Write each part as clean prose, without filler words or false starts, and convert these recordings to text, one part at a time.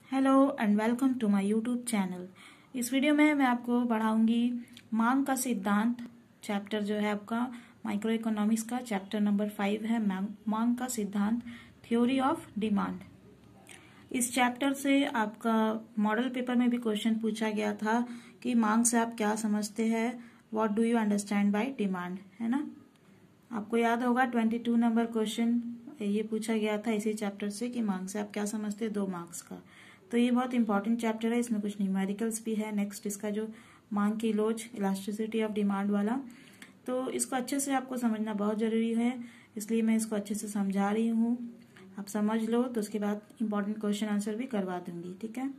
Hello and welcome to my YouTube channel. इस video में मैं आपको पढ़ाऊंगी मांग का सिद्धांत। चैप्टर जो है आपका माइक्रो इकोनॉमिक्स का चैप्टर नंबर 5 है मांग का सिद्धांत, थ्योरी ऑफ डिमांड। इस चैप्टर से आपका मॉडल पेपर में भी क्वेश्चन पूछा गया था कि मांग से आप क्या समझते हैं, what do you understand by demand, है ना। आपको याद होगा 22 नंबर क्वेश्चन ये पूछा गया था इसी चैप्टर से कि मांग से आप क्या समझते हैं, 2 मार्क्स का। तो ये बहुत इंपॉर्टेंट चैप्टर है, इसमें कुछ न्यूमेरिकल्स भी है। नेक्स्ट इसका जो मांग की लोच, इलास्टिसिटी ऑफ डिमांड वाला, तो इसको अच्छे से आपको समझना बहुत जरूरी है, इसलिए मैं इसको अच्छे से समझा रही हूँ। आप समझ लो तो उसके बाद इंपॉर्टेंट क्वेश्चन आंसर भी करवा दूंगी, ठीक है।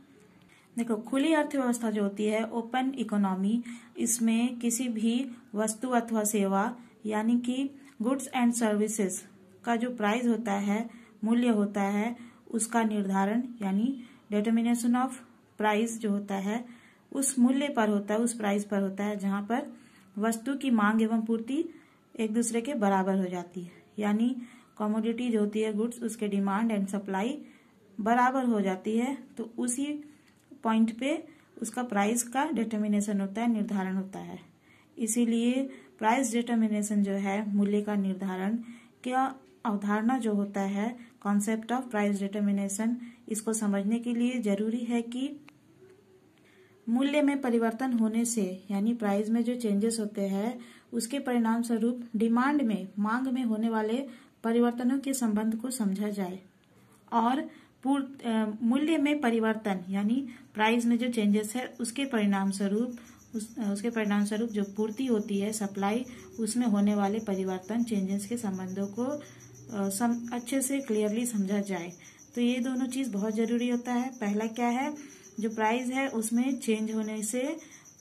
देखो, खुली अर्थव्यवस्था जो होती है, ओपन इकोनॉमी, इसमें किसी भी वस्तु अथवा सेवा यानी कि गुड्स एंड सर्विसेज का जो प्राइस होता है, मूल्य होता है, उसका निर्धारण यानी डिटर्मिनेशन ऑफ प्राइस जो होता है उस मूल्य पर होता है, उस प्राइस पर होता है जहां पर वस्तु की मांग एवं पूर्ति एक दूसरे के बराबर हो जाती है। यानी कमोडिटी जो होती है, गुड्स, उसके डिमांड एंड सप्लाई बराबर हो जाती है, तो उसी पॉइंट पे उसका प्राइस का डिटर्मिनेशन होता है, निर्धारण होता है। इसीलिए प्राइस डिटर्मिनेशन जो है, मूल्य का निर्धारण क्या अवधारणा जो होता है, कॉन्सेप्ट ऑफ प्राइस डिटर्मिनेशन, इसको समझने के लिए जरूरी है कि मूल्य में परिवर्तन होने से यानी प्राइस में जो चेंजेस होते हैं उसके परिणाम स्वरूप डिमांड में, मांग में होने वाले परिवर्तनों के संबंध को समझा जाए। और मूल्य में परिवर्तन यानी प्राइस में जो चेंजेस है उसके परिणाम स्वरूप जो पूर्ति होती है, सप्लाई, उसमें होने वाले परिवर्तन, चेंजेस के संबंधों को अच्छे से क्लियरली समझा जाए। तो ये दोनों चीज बहुत जरूरी होता है। पहला क्या है, जो प्राइस है उसमें चेंज होने से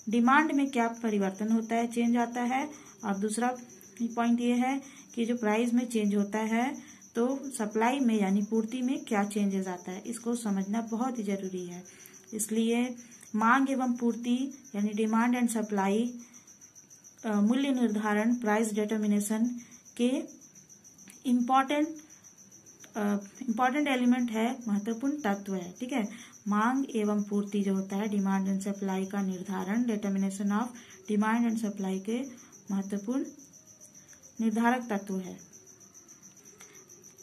डिमांड में क्या परिवर्तन होता है, चेंज आता है। और दूसरा पॉइंट ये है कि जो प्राइस में चेंज होता है तो सप्लाई में यानी पूर्ति में क्या चेंजेस आता है, इसको समझना बहुत ही जरूरी है। इसलिए मांग एवं पूर्ति यानी डिमांड एंड सप्लाई, मूल्य निर्धारण, प्राइस डिटर्मिनेशन के इम्पोर्टेंट एलिमेंट है, महत्वपूर्ण तत्व है, ठीक है। मांग एवं पूर्ति जो होता है, डिमांड एंड सप्लाई का निर्धारण, determination of demand and supply के महत्वपूर्ण निर्धारक तत्व है।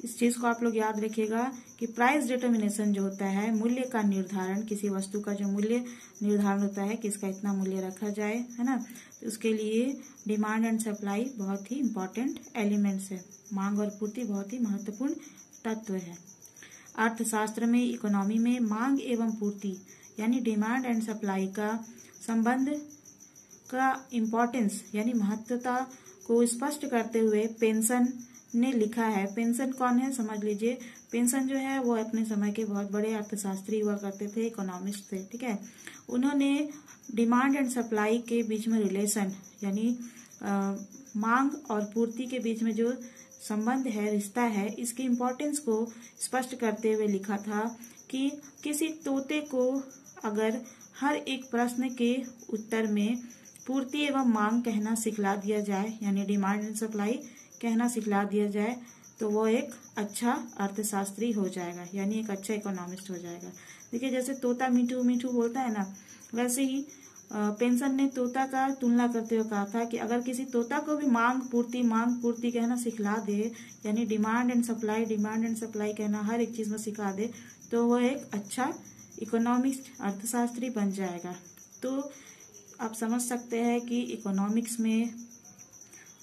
इस चीज को आप लोग याद रखिएगा कि प्राइस डिटर्मिनेशन जो होता है, मूल्य का निर्धारण, किसी वस्तु का जो मूल्य निर्धारण होता है कि इसका इतना मूल्य रखा जाए, है ना, तो उसके लिए डिमांड एंड सप्लाई बहुत ही इंपॉर्टेंट एलिमेंट्स है। मांग और पूर्ति बहुत ही महत्वपूर्ण तत्व है। अर्थशास्त्र में, इकोनॉमी में मांग एवं पूर्ति यानी डिमांड एंड सप्लाई का संबंध का इम्पोर्टेंस यानी महत्वता को स्पष्ट करते हुए पेंसन ने लिखा है। पेंसन कौन है, समझ लीजिए। पेंसन जो है वो अपने समय के बहुत बड़े अर्थशास्त्री हुआ करते थे, इकोनॉमिस्ट थे, ठीक है। उन्होंने डिमांड एंड सप्लाई के बीच में रिलेशन यानी मांग और पूर्ति के बीच में जो संबंध है, रिश्ता है, इसकी इम्पोर्टेंस को स्पष्ट करते हुए लिखा था कि किसी तोते को अगर हर एक प्रश्न के उत्तर में पूर्ति एवं मांग कहना सिखला दिया जाए यानी डिमांड एंड सप्लाई कहना सिखला दिया जाए तो वो एक अच्छा अर्थशास्त्री हो जाएगा, यानी एक अच्छा इकोनॉमिस्ट हो जाएगा। देखिए, जैसे तोता मीठू मीठू बोलता है ना, वैसे ही पेंसन ने तोता का तुलना करते हुए कहा था कि अगर किसी तोता को भी मांग पूर्ति कहना सिखला दे यानी डिमांड एंड सप्लाई कहना हर एक चीज में सिखा दे तो वो एक अच्छा इकोनॉमिस्ट, अर्थशास्त्री बन जाएगा। तो आप समझ सकते हैं कि इकोनॉमिक्स में,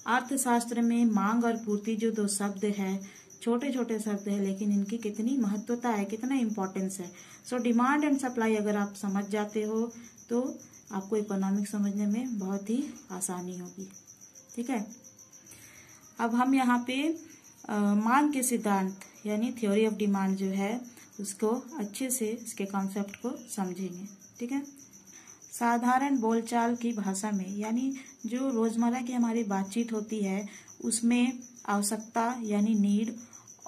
अर्थशास्त्र में मांग और पूर्ति जो 2 शब्द है, छोटे छोटे शब्द है, लेकिन इनकी कितनी महत्वता है, कितना इम्पोर्टेंस है। सो डिमांड एंड सप्लाई अगर आप समझ जाते हो तो आपको इकोनॉमिक्स समझने में बहुत ही आसानी होगी, ठीक है। अब हम यहाँ पे मांग के सिद्धांत यानी थ्योरी ऑफ डिमांड जो है उसको अच्छे से, इसके कॉन्सेप्ट को समझेंगे, ठीक है। साधारण बोलचाल की भाषा में यानी जो रोजमर्रा की हमारी बातचीत होती है उसमें आवश्यकता यानी नीड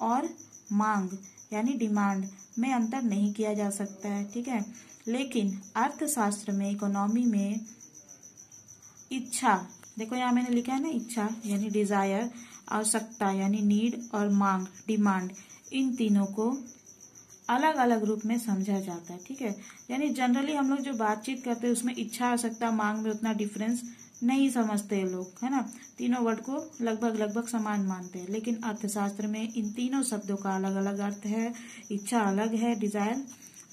और मांग यानी डिमांड में अंतर नहीं किया जा सकता है, ठीक है। लेकिन अर्थशास्त्र में, इकोनॉमी में इच्छा, देखो यहाँ मैंने लिखा है ना, इच्छा यानी डिजायर, आवश्यकता यानी नीड और मांग डिमांड, इन तीनों को अलग अलग रूप में समझा जाता है, ठीक है। यानी जनरली हम लोग जो बातचीत करते हैं उसमें इच्छा, आवश्यकता, मांग में उतना डिफरेंस नहीं समझते हैं लोग, है ना। तीनों वर्ड को लगभग समान मानते हैं, लेकिन अर्थशास्त्र में इन तीनों शब्दों का अलग अलग अर्थ है। इच्छा अलग है, डिजायर,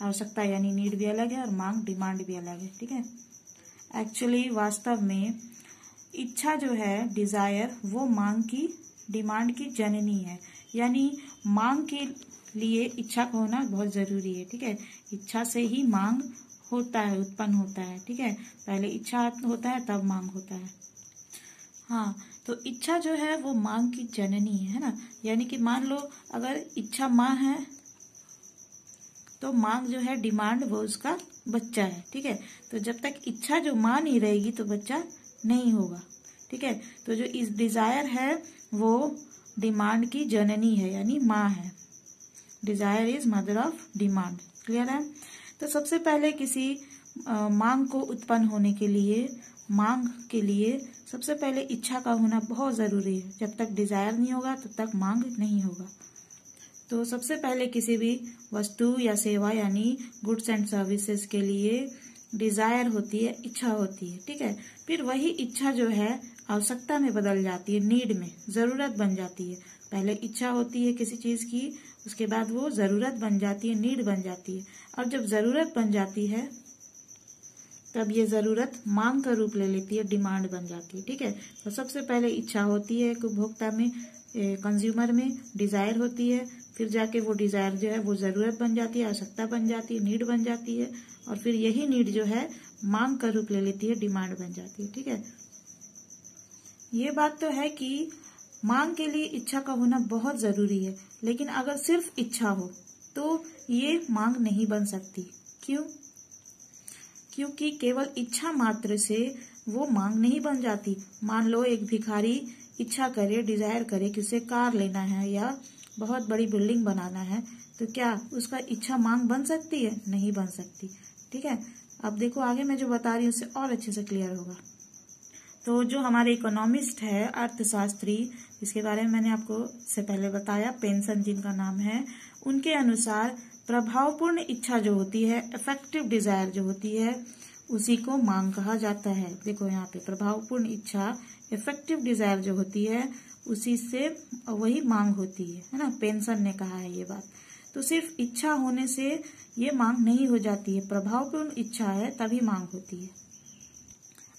आवश्यकता यानी नीड भी अलग है, और मांग, डिमांड भी अलग है, ठीक है। एक्चुअली वास्तव में इच्छा जो है, डिजायर, वो मांग की, डिमांड की जननी है। यानी मांग के लिए इच्छा का होना बहुत जरूरी है, ठीक है। इच्छा से ही मांग होता है, उत्पन्न होता है, ठीक है। पहले इच्छा होता है तब मांग होता है। हाँ, तो इच्छा जो है वो मांग की जननी है ना। यानी कि मान लो अगर इच्छा माँ है तो मांग जो है, डिमांड, वो उसका बच्चा है, ठीक है। तो जब तक इच्छा जो माँ नहीं रहेगी तो बच्चा नहीं होगा, ठीक है। तो जो इस डिजायर है वो डिमांड की जननी है, यानी माँ है। Desire is mother of demand. Clear है। तो सबसे पहले किसी मांग को उत्पन्न होने के लिए, मांग के लिए सबसे पहले इच्छा का होना बहुत जरूरी है। जब तक डिजायर नहीं होगा तब तक मांग नहीं होगा। तो सबसे पहले किसी भी वस्तु या सेवा यानी गुड्स एंड सर्विसेज के लिए डिजायर होती है, इच्छा होती है, ठीक है। फिर वही इच्छा जो है आवश्यकता में बदल जाती है, नीड में, जरूरत बन जाती है। पहले इच्छा होती है किसी चीज की, उसके बाद वो जरूरत बन जाती है, नीड बन जाती है। और जब जरूरत बन जाती है तब ये जरूरत मांग का रूप ले लेती है, डिमांड बन जाती है, ठीक है। तो सबसे पहले इच्छा होती है उपभोक्ता में, कंज्यूमर में, डिजायर होती है, फिर जाके वो डिजायर जो है वो जरूरत बन जाती है, आवश्यकता बन जाती है, नीड बन जाती है, और फिर यही नीड जो है मांग का रूप ले लेती है, डिमांड बन जाती है, ठीक है। ये बात तो है कि मांग के लिए इच्छा का होना बहुत जरूरी है, लेकिन अगर सिर्फ इच्छा हो तो ये मांग नहीं बन सकती। क्यों? क्योंकि केवल इच्छा मात्र से वो मांग नहीं बन जाती। मान लो एक भिखारी इच्छा करे, डिजायर करे कि उसे कार लेना है या बहुत बड़ी बिल्डिंग बनाना है, तो क्या उसका इच्छा मांग बन सकती है? नहीं बन सकती, ठीक है। अब देखो आगे मैं जो बता रही हूँ उससे और अच्छे से क्लियर होगा। तो जो हमारे इकोनॉमिस्ट है, अर्थशास्त्री, जिसके बारे में मैंने आपको इससे पहले बताया, पेंसन जिनका नाम है, उनके अनुसार प्रभावपूर्ण इच्छा जो होती है, इफेक्टिव डिजायर जो होती है, उसी को मांग कहा जाता है। देखो यहाँ पे प्रभावपूर्ण इच्छा, इफेक्टिव डिजायर जो होती है, उसी से वही मांग होती है ना। पेंसन ने कहा है ये बात। तो सिर्फ इच्छा होने से ये मांग नहीं हो जाती है, प्रभावपूर्ण इच्छा है तभी मांग होती है।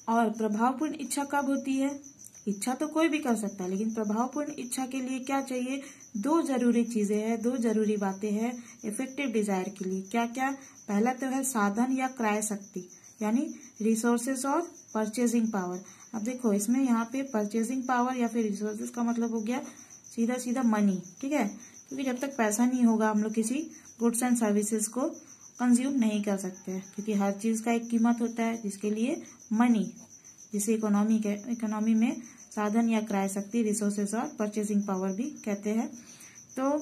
और प्रभावपूर्ण इच्छा कब होती है? इच्छा तो कोई भी कर सकता है, लेकिन प्रभावपूर्ण इच्छा के लिए क्या चाहिए? दो जरूरी चीजें हैं, दो जरूरी बातें हैं इफेक्टिव डिजायर के लिए। क्या क्या? पहला तो है साधन या क्रय शक्ति, यानी रिसोर्सेस और परचेजिंग पावर। अब देखो इसमें यहाँ पे परचेजिंग पावर या फिर रिसोर्सेस का मतलब हो गया सीधा सीधा मनी, ठीक है। क्योंकि जब तक पैसा नहीं होगा हम लोग किसी गुड्स एंड सर्विसेज को कंज्यूम नहीं कर सकते हैं, क्योंकि हर चीज का एक कीमत होता है, जिसके लिए मनी, जिसे इकोनॉमी में साधन या क्रय शक्ति, रिसोर्सेस और परचेजिंग पावर भी कहते हैं। तो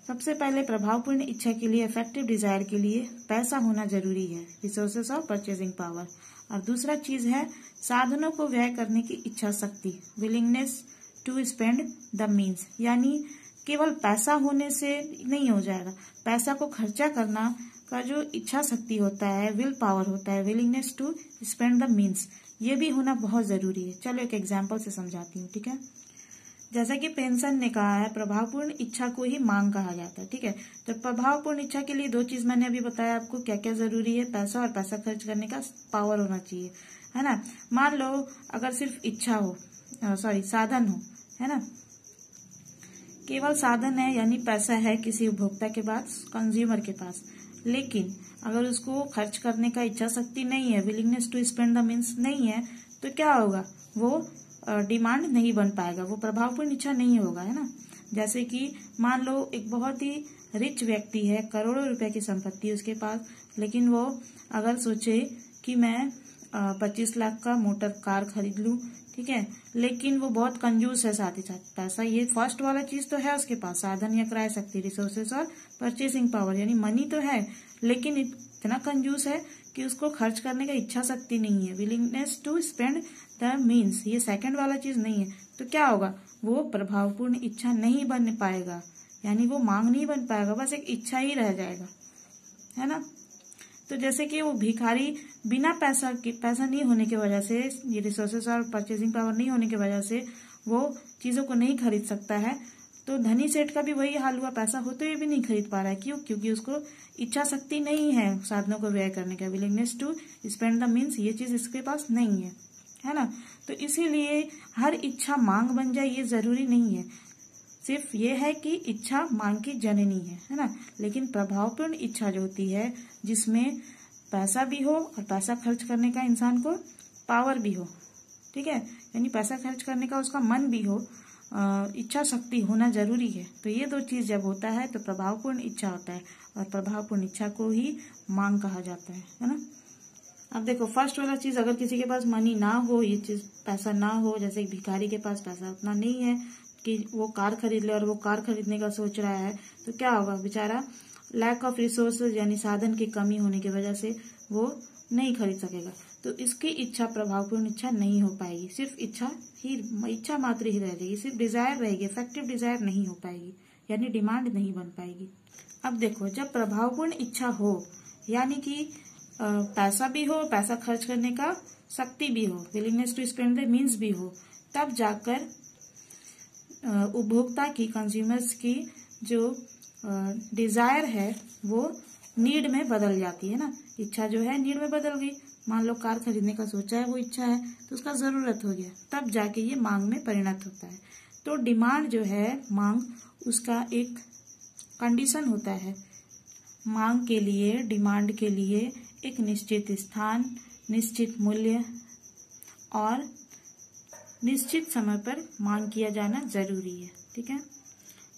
सबसे पहले प्रभावपूर्ण इच्छा के लिए, इफेक्टिव डिजायर के लिए पैसा होना जरूरी है, रिसोर्सेस और परचेजिंग पावर। और दूसरा चीज है साधनों को व्यय करने की इच्छा शक्ति, willingness to spend the means. यानी केवल पैसा होने से नहीं हो जाएगा, पैसा को खर्चा करना का जो इच्छा शक्ति होता है, विल पावर होता है, willingness to spend the means, ये भी होना बहुत जरूरी है। चलो एक एग्जाम्पल से समझाती हूँ, ठीक है। जैसा कि पेंसन ने कहा है, प्रभावपूर्ण इच्छा को ही मांग कहा जाता है, ठीक है। तो प्रभावपूर्ण इच्छा के लिए दो चीज मैंने अभी बताया आपको, क्या क्या जरूरी है, पैसा और पैसा खर्च करने का पावर होना चाहिए, है ना। मान लो अगर सिर्फ इच्छा हो, साधन हो, है ना, केवल साधन है यानी पैसा है किसी उपभोक्ता के पास, कंज्यूमर के पास, लेकिन अगर उसको खर्च करने का इच्छा शक्ति नहीं है, willingness to spend the means नहीं है, तो क्या होगा? वो डिमांड नहीं बन पाएगा, वो प्रभावपूर्ण इच्छा नहीं होगा, है ना। जैसे कि मान लो एक बहुत ही रिच व्यक्ति है, करोड़ों रुपए की संपत्ति है उसके पास, लेकिन वो अगर सोचे कि मैं 25 लाख का मोटर कार खरीद लूं, ठीक है, लेकिन वो बहुत कंजूस है साथ ही साथ। पैसा ये फर्स्ट वाला चीज तो है उसके पास, साधन या क्रय शक्ति, रिसोर्सेस और परचेसिंग पावर, यानी मनी तो है, लेकिन इतना कंजूस है कि उसको खर्च करने का इच्छा शक्ति नहीं है, willingness to spend the means, ये सेकंड वाला चीज नहीं है। तो क्या होगा? वो प्रभावपूर्ण इच्छा नहीं बन पाएगा, यानी वो मांग नहीं बन पाएगा, बस एक इच्छा ही रह जाएगा। है ना। तो जैसे कि वो भिखारी बिना पैसा नहीं होने की वजह से, ये रिसोर्सेस और परचेजिंग पावर नहीं होने की वजह से वो चीजों को नहीं खरीद सकता है, तो धनी सेठ का भी वही हाल हुआ, पैसा होते हुए भी नहीं खरीद पा रहा है। क्यों? क्योंकि उसको इच्छा शक्ति नहीं है साधनों को व्यय करने का, willingness to spend the means, ये चीज इसके पास नहीं है ना। तो इसीलिए हर इच्छा मांग बन जाए ये जरूरी नहीं है, सिर्फ ये है कि इच्छा मांग की जननी है ना। लेकिन प्रभावपूर्ण इच्छा जो होती है, जिसमें पैसा भी हो और पैसा खर्च करने का इंसान को पावर भी हो, ठीक है, यानी पैसा खर्च करने का उसका मन भी हो, इच्छा शक्ति होना जरूरी है। तो ये दो चीज जब होता है तो प्रभावपूर्ण इच्छा होता है, और प्रभावपूर्ण इच्छा को ही मांग कहा जाता है ना। अब देखो फर्स्ट वाला चीज, अगर किसी के पास मनी ना हो, ये चीज पैसा ना हो, जैसे भिखारी के पास पैसा उतना नहीं है कि वो कार खरीद ले और वो कार खरीदने का सोच रहा है, तो क्या होगा, बेचारा लैक ऑफ रिसोर्सेज यानी साधन की कमी होने की वजह से वो नहीं खरीद सकेगा। तो इसकी इच्छा प्रभावपूर्ण इच्छा नहीं हो पाएगी, सिर्फ इच्छा मात्र ही रह जाएगी, सिर्फ डिजायर रहेगी, इफेक्टिव डिजायर नहीं हो पाएगी, यानी डिमांड नहीं बन पाएगी। अब देखो जब प्रभावपूर्ण इच्छा हो, यानी कि पैसा भी हो, पैसा खर्च करने का शक्ति भी हो, willingness to spend the means भी हो, तब जाकर उपभोक्ता की, कंज्यूमर्स की जो डिजायर है वो नीड में बदल जाती है ना। इच्छा जो है नीड में बदल गई, मान लो कार खरीदने का सोचा है, वो इच्छा है तो उसका जरूरत हो गया, तब जाके ये मांग में परिणत होता है। तो डिमांड जो है, मांग, उसका एक कंडीशन होता है। मांग के लिए, डिमांड के लिए एक निश्चित स्थान, निश्चित मूल्य और निश्चित समय पर मांग किया जाना जरूरी है, ठीक है।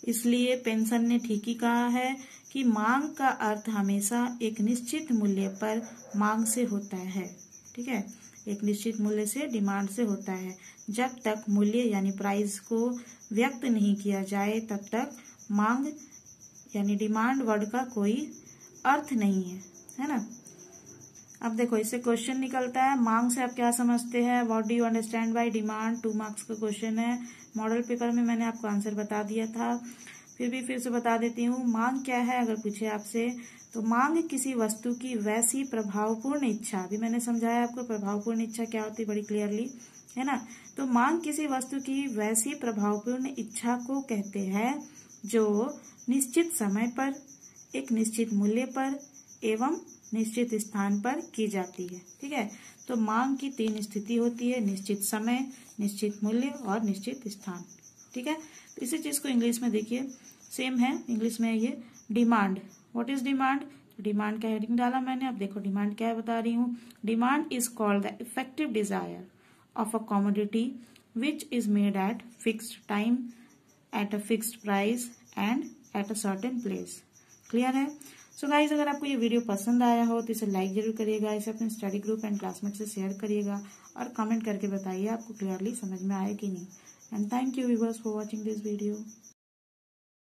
इसलिए पेंसन ने ठीक ही कहा है कि मांग का अर्थ हमेशा एक निश्चित मूल्य पर मांग से होता है, ठीक है, एक निश्चित मूल्य से, डिमांड से होता है। जब तक मूल्य यानी प्राइस को व्यक्त नहीं किया जाए तब तक मांग यानी डिमांड वर्ड का कोई अर्थ नहीं है ना। अब देखो इससे क्वेश्चन निकलता है, मांग से आप क्या समझते हैं, what do you understand by demand, 2 marks का क्वेश्चन है। मॉडल पेपर में मैंने आपको आंसर बता दिया था, फिर से बता देती हूँ। मांग क्या है अगर पूछे आपसे, तो मांग किसी वस्तु की वैसी प्रभावपूर्ण इच्छा, अभी मैंने समझाया आपको प्रभावपूर्ण इच्छा क्या होती है बड़ी क्लियरली, है ना। तो मांग किसी वस्तु की वैसी प्रभावपूर्ण इच्छा को कहते हैं जो निश्चित समय पर, एक निश्चित मूल्य पर एवं निश्चित स्थान पर की जाती है, ठीक है। तो मांग की 3 स्थिति होती है, निश्चित समय, निश्चित मूल्य और निश्चित स्थान, ठीक है। तो इसी चीज को इंग्लिश में देखिए, सेम है इंग्लिश में ये demand. What is demand, demand का हेडिंग डाला मैंने। अब देखो डिमांड क्या है बता रही हूँ। Demand is called the effective desire of a commodity which is made at fixed time, at a fixed price and at a certain place. Clear है। सो गाइज अगर आपको ये वीडियो पसंद आया हो तो इसे लाइक जरूर करिएगा, इसे अपने स्टडी ग्रुप एंड क्लासमेट से शेयर करिएगा और कमेंट करके बताइए आपको क्लियरली समझ में आया कि नहीं। And thank you viewers for watching this video.